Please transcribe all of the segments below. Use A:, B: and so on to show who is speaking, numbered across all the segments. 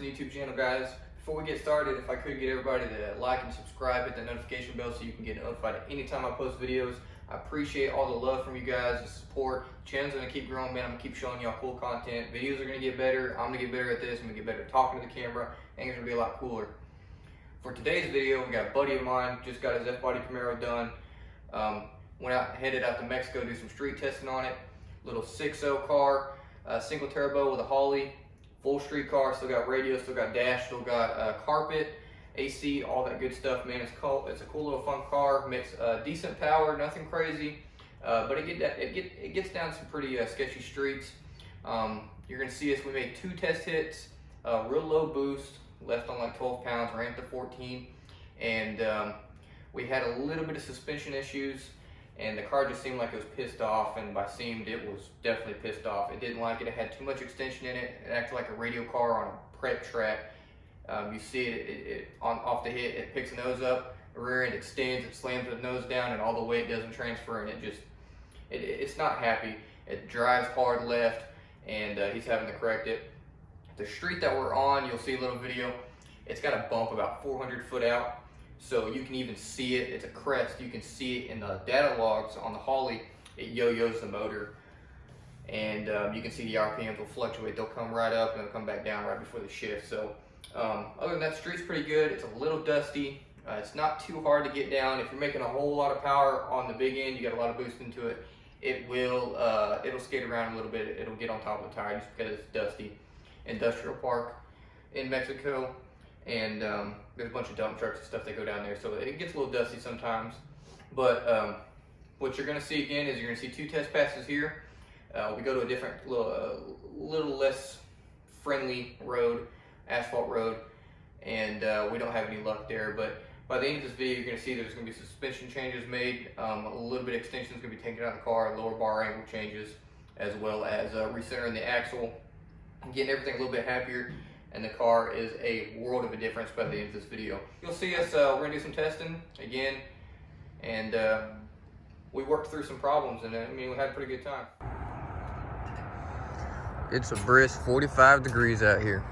A: the YouTube channel, guys. Before we get started, if I could get everybody to like and subscribe, hit that notification bell so you can get notified anytime I post videos. I appreciate all the love from you guys, the support. The channel's gonna keep growing, man. I'm gonna keep showing y'all cool content. Videos are gonna get better. I'm gonna get better at this. I'm gonna get better at talking to the camera. And it's gonna be a lot cooler. For today's video, we got a buddy of mine, just got his Fbody Camaro done. Headed out to Mexico to do some street testing on it. Little 6.0 car, single turbo with a Holly, full street car, still got radio, still got dash, still got carpet, AC, all that good stuff, man. It's a cool little fun car, makes decent power, nothing crazy, but it gets down some pretty sketchy streets. You're gonna see us, we made 2 test hits, real low boost, left on like 12 pounds, ramped to 14, and we had a little bit of suspension issues, and the car just seemed like it was pissed off, and by seemed, it was definitely pissed off. It didn't like it. It had too much extension in it. It acted like a radio car on a prep track. You see it off the hit, it picks the nose up, the rear end extends, it slams the nose down, and all the weight doesn't transfer, and it's not happy. It drives hard left, and he's having to correct it. The street that we're on, you'll see a little video, it's got a bump about 400 foot out. So you can even see it, it's a crest, you can see it in the data logs on the Holly, it yo-yos the motor. And you can see the RPMs will fluctuate, they'll come right up and they'll come back down right before the shift. So other than that, the street's pretty good, it's a little dusty, it's not too hard to get down. If you're making a whole lot of power on the big end, you got a lot of boost into it, it'll skate around a little bit, it'll get on top of the tire just because it's dusty. Industrial park in Mexico. And there's a bunch of dump trucks and stuff that go down there, so it gets a little dusty sometimes. But what you're going to see again is you're going to see 2 test passes here. We go to a different, little less friendly road, asphalt road, and we don't have any luck there. But by the end of this video, you're going to see there's going to be suspension changes made, a little bit of extension is going to be taken out of the car, lower bar angle changes, as well as recentering the axle, and getting everything a little bit happier. And the car is a world of a difference by the end of this video. You'll see us, we're gonna do some testing again, and we worked through some problems, and I mean, we had a pretty good time. It's a brisk 45 degrees out here.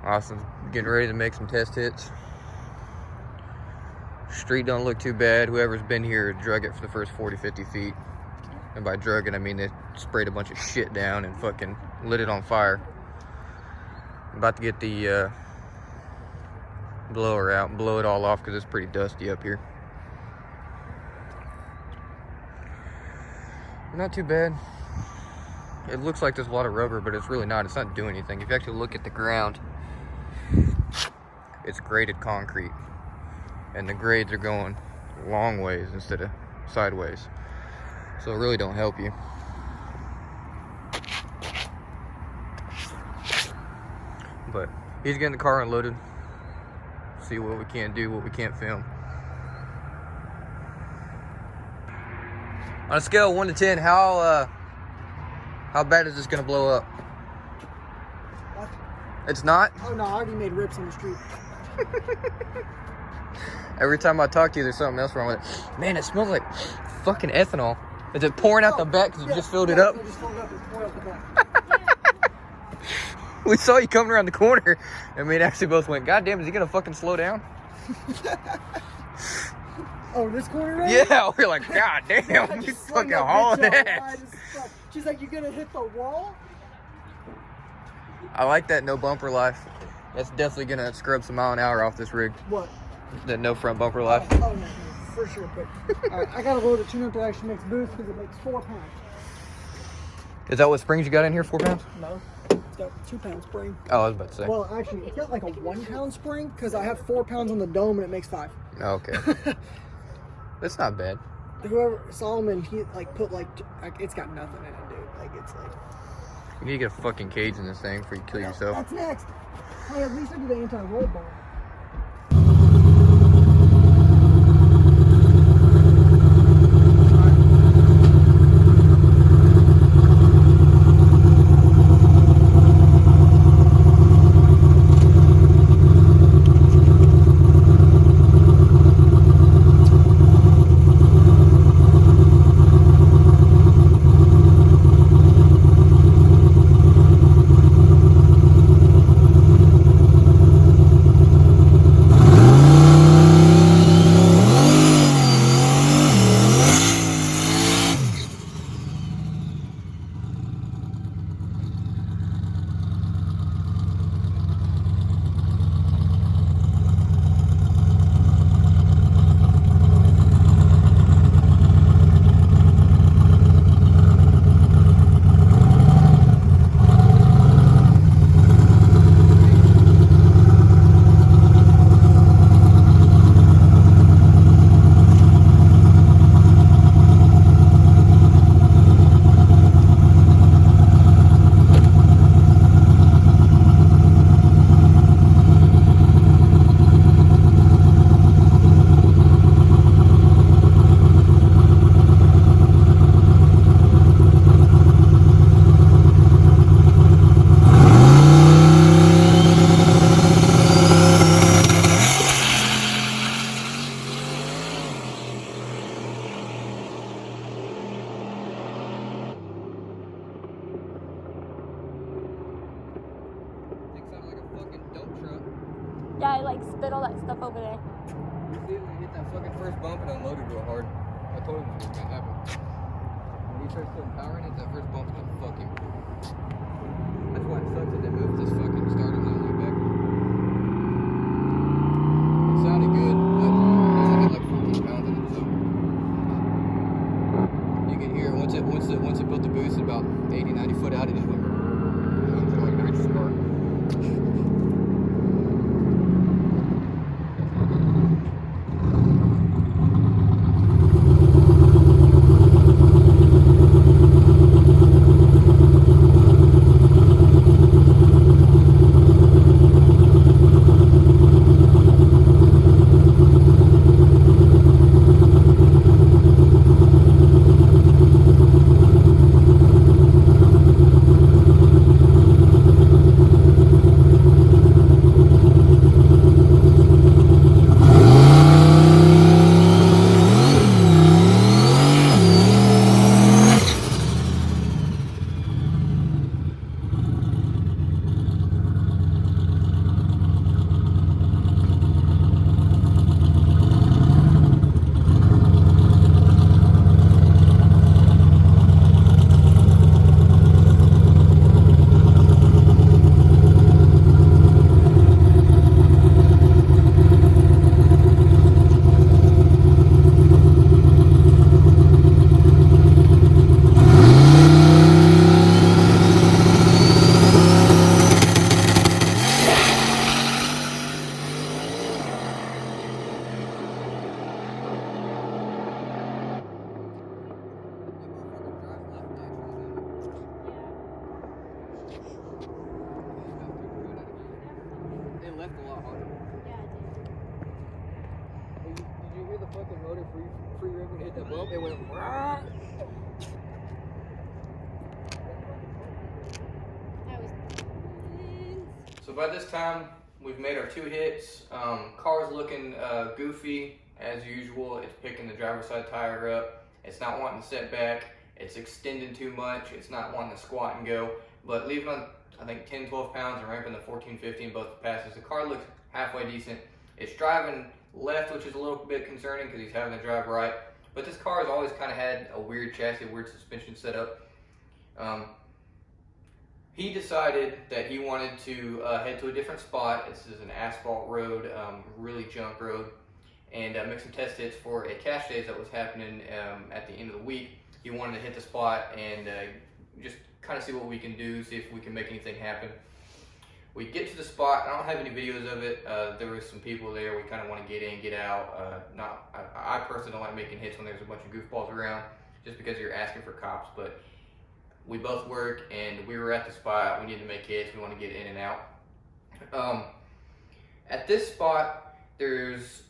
A: Austin's getting ready to make some test hits. Street don't look too bad. Whoever's been here drug it for the first 40, 50 feet. And by drugging, I mean they sprayed a bunch of shit down and fucking lit it on fire. I'm about to get the blower out and blow it all off because it's pretty dusty up here. Not too bad. It looks like there's a lot of rubber, but it's really not. It's not doing anything. If you actually look at the ground, it's graded concrete. And the grades are going long ways instead of sideways. So it really don't help you. But he's getting the car unloaded. See what we can do, what we can't film. On a scale of 1 to 10, how bad is this gonna blow up?
B: What?
A: It's not?
B: Oh no, I already made rips on the street.
A: Every time I talk to you, there's something else wrong with it. Man, it smells like fucking ethanol. Is it pouring out the back because you just filled it up?
B: I just filled it up and poured out the back.
A: We saw you coming around the corner, and we actually both went, God damn, is he gonna fucking slow down?
B: Oh, this corner right?
A: Yeah, we're like, God damn, you fucking hauling ass.
B: She's like, you gonna hit the wall?
A: I like that no bumper life. That's definitely gonna scrub some mile an hour off this rig.
B: What?
A: That no front bumper life.
B: Oh no, for sure. But all right, I gotta load a tune-up that actually makes boost because it makes 4 pounds.
A: Is that what springs you got in here, 4 pounds?
B: No, it's got 2 pound spring.
A: Oh, I was about to say.
B: Well, actually, it's got like a 1 pound spring because I have 4 pounds on the dome and it makes 5.
A: Okay. That's not bad.
B: Whoever Solomon, he like put like it's got nothing in it, dude. Like it's like.
A: You need to get a fucking cage in this thing before you kill yourself.
B: That's next. Hey, at least I do the anti-roll bar.
C: Yeah, I like spit all that stuff over there.
A: You see, when he hit that fucking first bump, it unloaded real hard. I told him it was gonna happen. When he starts putting power in it, that first bump's gonna fuck him. That's why it sucks that they moved this fucking starter line way back. It sounded good, but there's only like 14 pounds in it, so you can hear once it built the boost at about 80, 90 foot out, it just went like a nitrous car. Left a lot harder.
C: Yeah, I
A: Did you hear the fucking motor free rev when it hit that bump? It went rah!
C: That was.
A: So by this time, we've made our 2 hits. Car's looking goofy as usual. It's picking the driver's side tire up. It's not wanting to set back. It's extending too much. It's not wanting to squat and go. But leaving on, I think, 10, 12 pounds and ramping the 14, 15 both the passes. The car looks halfway decent. It's driving left, which is a little bit concerning because he's having to drive right. But this car has always kind of had a weird chassis, weird suspension setup. He decided that he wanted to head to a different spot. This is an asphalt road, really junk road, and make some test hits for a cash days that was happening at the end of the week. He wanted to hit the spot and just kind of see what we can do, see if we can make anything happen. We get to the spot. I don't have any videos of it. There was some people there. We kind of want to get in, get out. I personally don't like making hits when there's a bunch of goofballs around, just because you're asking for cops. But we both work, and we were at the spot. We need to make hits. We want to get in and out. At this spot, there's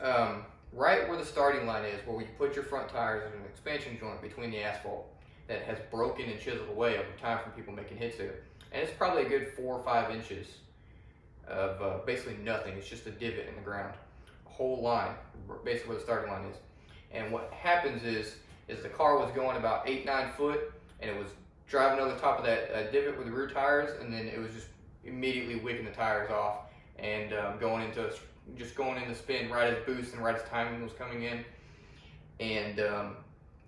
A: right where the starting line is, where you put your front tires, there's an expansion joint between the asphalt that has broken and chiseled away over time from people making hits there. And it's probably a good 4 or 5 inches of basically nothing. It's just a divot in the ground. A whole line, basically where the starting line is. And what happens is the car was going about 8, 9 foot, and it was driving over the top of that divot with the rear tires, and then it was just immediately wicking the tires off and going into spin right as boost and right as timing was coming in. And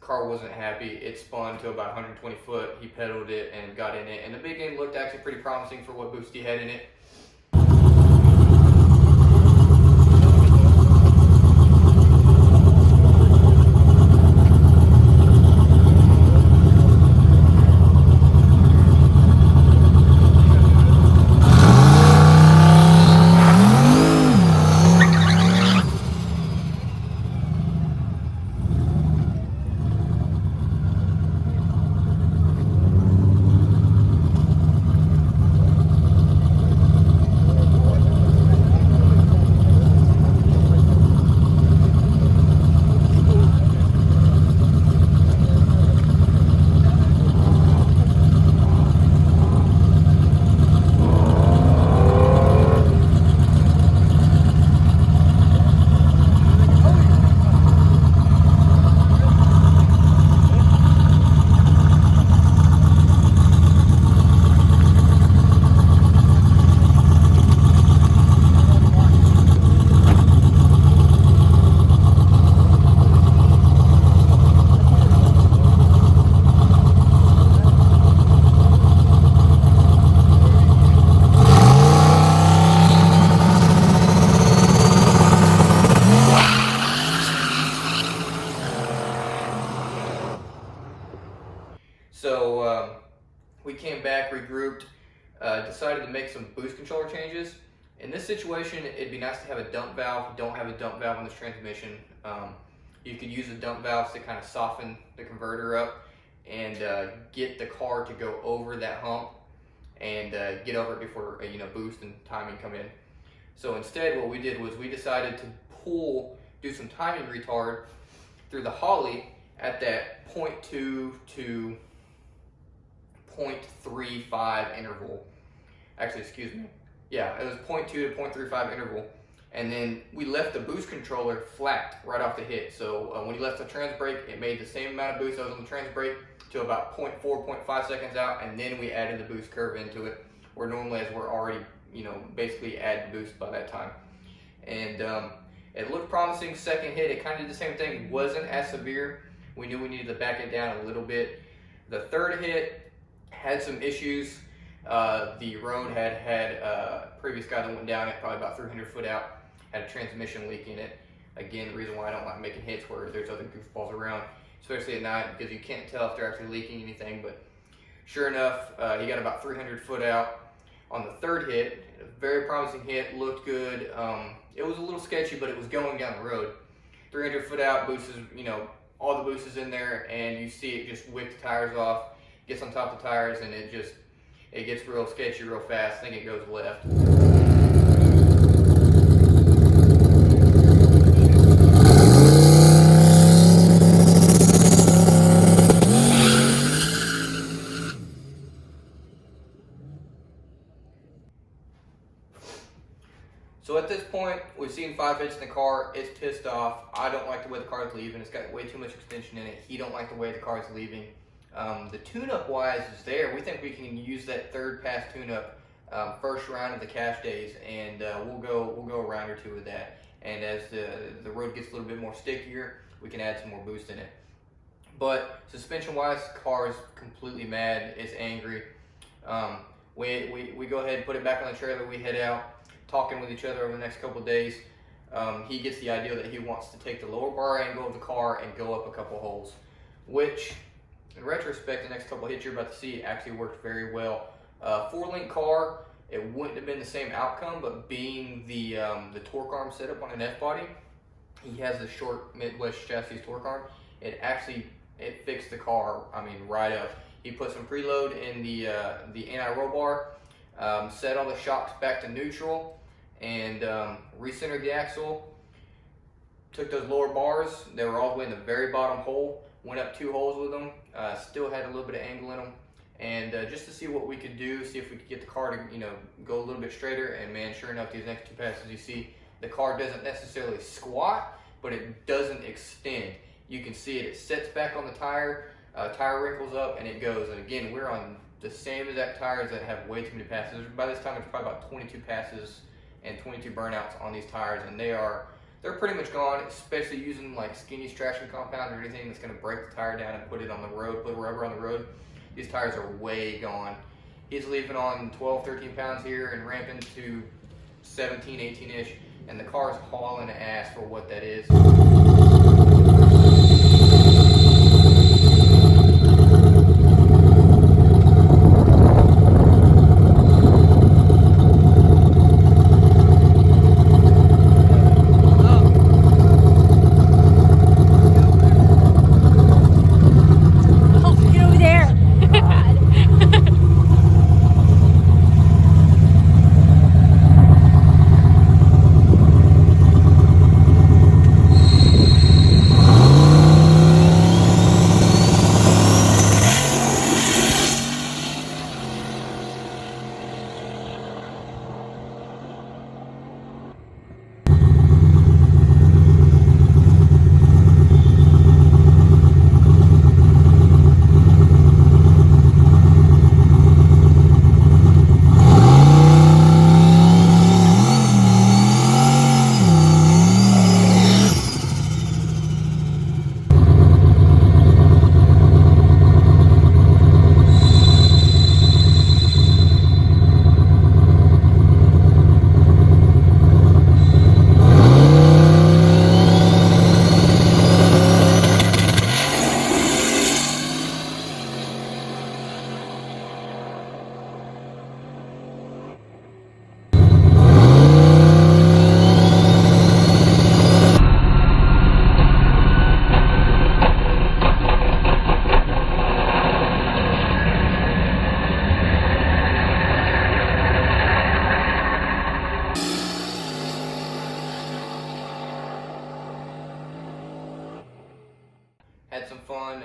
A: car wasn't happy. It spun to about 120 foot. He pedaled it and got in it, and the big end looked actually pretty promising for what boost he had in it. back, regrouped, decided to make some boost controller changes. In this situation, it'd be nice to have a dump valve. If you don't have a dump valve on this transmission, you could use the dump valves to kind of soften the converter up and get the car to go over that hump and get over it before boost and timing come in. So instead, what we did was we decided to do some timing retard through the Holley at that 0.2 to 0.35 interval. Actually, excuse me. Yeah, it was 0.2 to 0.35 interval. And then we left the boost controller flat right off the hit. So when you left the trans brake, it made the same amount of boost that was on the trans brake to about 0.4, 0.5 seconds out. And then we added the boost curve into it, where normally as we're already, basically adding boost by that time. And it looked promising. Second hit, it kind of did the same thing. Wasn't as severe. We knew we needed to back it down a little bit. The third hit had some issues. The road had a previous guy that went down it, probably about 300 foot out, had a transmission leak in it. Again, the reason why I don't like making hits where there's other goofballs around, especially at night, because you can't tell if they're actually leaking anything. But sure enough, he got about 300 foot out on the third hit. A very promising hit, looked good. It was a little sketchy, but it was going down the road. 300 foot out, boosters, all the boost is in there, and you see it just whip the tires off, gets on top of the tires, and it gets real sketchy real fast. I think it goes left. So at this point, we've seen 5 hits in the car. It's pissed off. I don't like the way the car is leaving. It's got way too much extension in it. He don't like the way the car is leaving. The tune-up wise is there. We think we can use that third pass tune-up first round of the cash days, and we'll go a round or two with that. And as the road gets a little bit more stickier, we can add some more boost in it. But suspension wise, the car is completely mad. It's angry. We go ahead and put it back on the trailer. We head out, talking with each other over the next couple of days. He gets the idea that he wants to take the lower bar angle of the car and go up a couple holes, which in retrospect, the next couple of hits you're about to see actually worked very well. 4-link car, it wouldn't have been the same outcome, but being the torque arm setup on an F-body, he has the short Midwest chassis torque arm. It fixed the car, right up. He put some preload in the anti-roll bar, set all the shocks back to neutral, and recentered the axle. Took those lower bars, they were all the way in the very bottom hole, went up 2 holes with them, still had a little bit of angle in them, and just to see what we could do, see if we could get the car to go a little bit straighter. And man, sure enough, these next 2 passes, you see the car doesn't necessarily squat, but it doesn't extend. You can see it sets back on the tire, tire wrinkles up, and it goes. And again, we're on the same exact tires that have way too many passes. By this time, it's probably about 22 passes and 22 burnouts on these tires, and they're pretty much gone, especially using like skinny traction compound or anything that's going to break the tire down and put it on the road, put rubber on the road. These tires are way gone. He's leaving on 12, 13 pounds here and ramping to 17, 18-ish, and the car's hauling ass for what that is. Had some fun.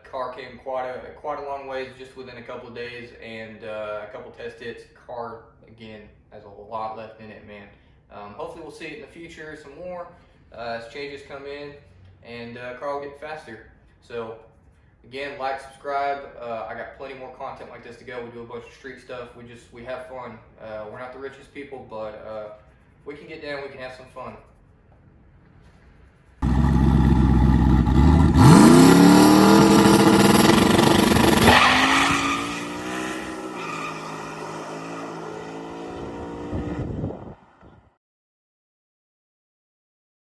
A: Car came quite a long ways just within a couple of days, and a couple test hits. Car again has a lot left in it, man. Hopefully we'll see it in the future some more as changes come in, and car will get faster. So again, like, subscribe. I got plenty more content like this to go. We do a bunch of street stuff. We have fun. We're not the richest people, but we can get down. We can have some fun.